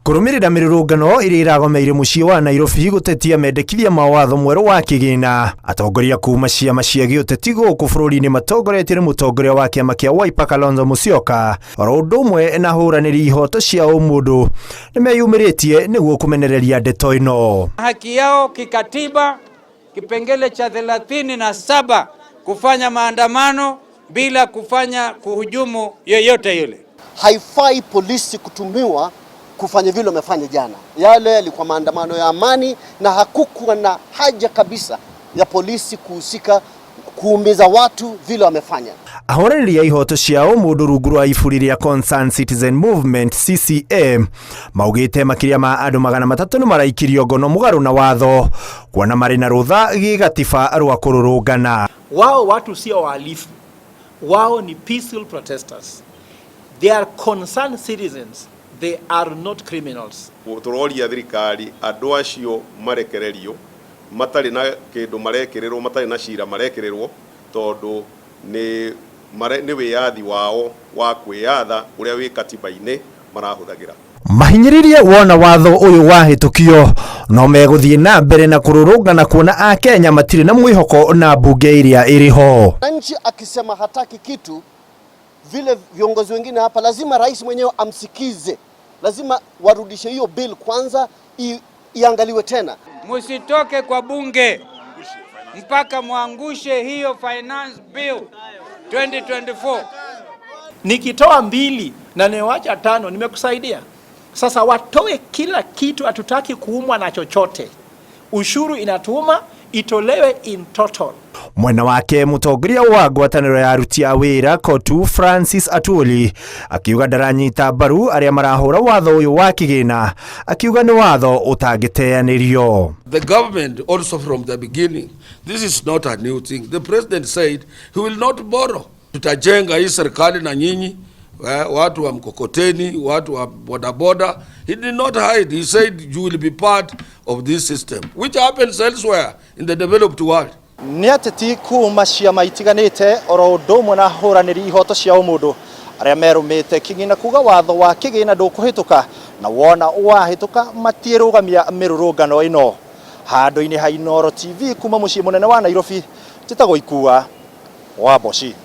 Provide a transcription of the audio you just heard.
Kurumirira mirurungano iri iragomeire mucii wa Nairobi gutetia mendekithia mawatho mweru wa kigina. Atongoria kuma ciama cia giuteti guku bururi-ini matongoretie ni mutongoria wa kiama kia Wiper Kalonzo Musyoka oro undu umwe na huraniri ihoto cia umundu nimeyumiritie niguo kumenereria ndeto ino. Haki yao kikatiba kipengele cha 37 kufanya maandamano bila kufanya kuhujumu yeyote yule. Haifai polisi kutumiwa kufanya vile wamefanya jana. Yale yalikuwa maandamano ya amani na hakukuwa na haja kabisa ya polisi kuhusika kuumiza watu vile wamefanya. Ahoraniria ihoto cia umundu rungu rwa iburi ria Concerned Citizen Movement CCM maugite makiria ma andu 300 maraikirio ngono mugaru na watho kuona mari na rutha gigatiba rwa kururungana. Wao watu sio wahalifu, wao ni peaceful protesters. They are concerned citizens. They are not criminals. Turoria thirikari andu acio marekererio matari na kindu marekererwo matari na cira marekererwo tondu ni wiyathi wao wa kwiyatha uria wi katiba-ini marahuthagira. Mahinyiririe wona watho uyu wahitukio no meguthie na mbere na kururungana kuona a Kenya matire na mwihoko na bunge iria iriho. Nchi akisema hataki kitu vile viongozi wengine hapa lazima rais mwenyewe amsikize. Lazima warudishe hiyo bill kwanza iangaliwe tena. Musitoke kwa bunge mpaka muangushe hiyo finance bill 2024. Nikitoa 2 na niwacha 5 nimekusaidia. Sasa watoe kila kitu, hatutaki kuumwa na chochote. Ushuru inatuma itolewe in total. Mwena wake mutongoria wa ngwataniro ya aruti a wira Kotu Francis Atwoli akiuga ndaranyita mbaru aria marahura watho uyu wa kigina, akiuga ni watho utangiteanirio. The government also from the beginning, this is not a new thing. The president said he will not borrow. Tutajenga hii serikali na nyinyi watu wa mkokoteni, watu wa bodaboda. He did not hide. He said you will be part of this system, which happens elsewhere in the developed world. Ni ateti kuma ciama itiganite oro ndomwe na huraniri ihoto cia umundu aria merumite kigina kuga watho wa kigina ndukuhituka na wona wahituka matirugamia mirurungano ino. Handu-ini ha Inooro TV kuma mucii munene wa Nairobi, njitagwo Ikua wa Boci.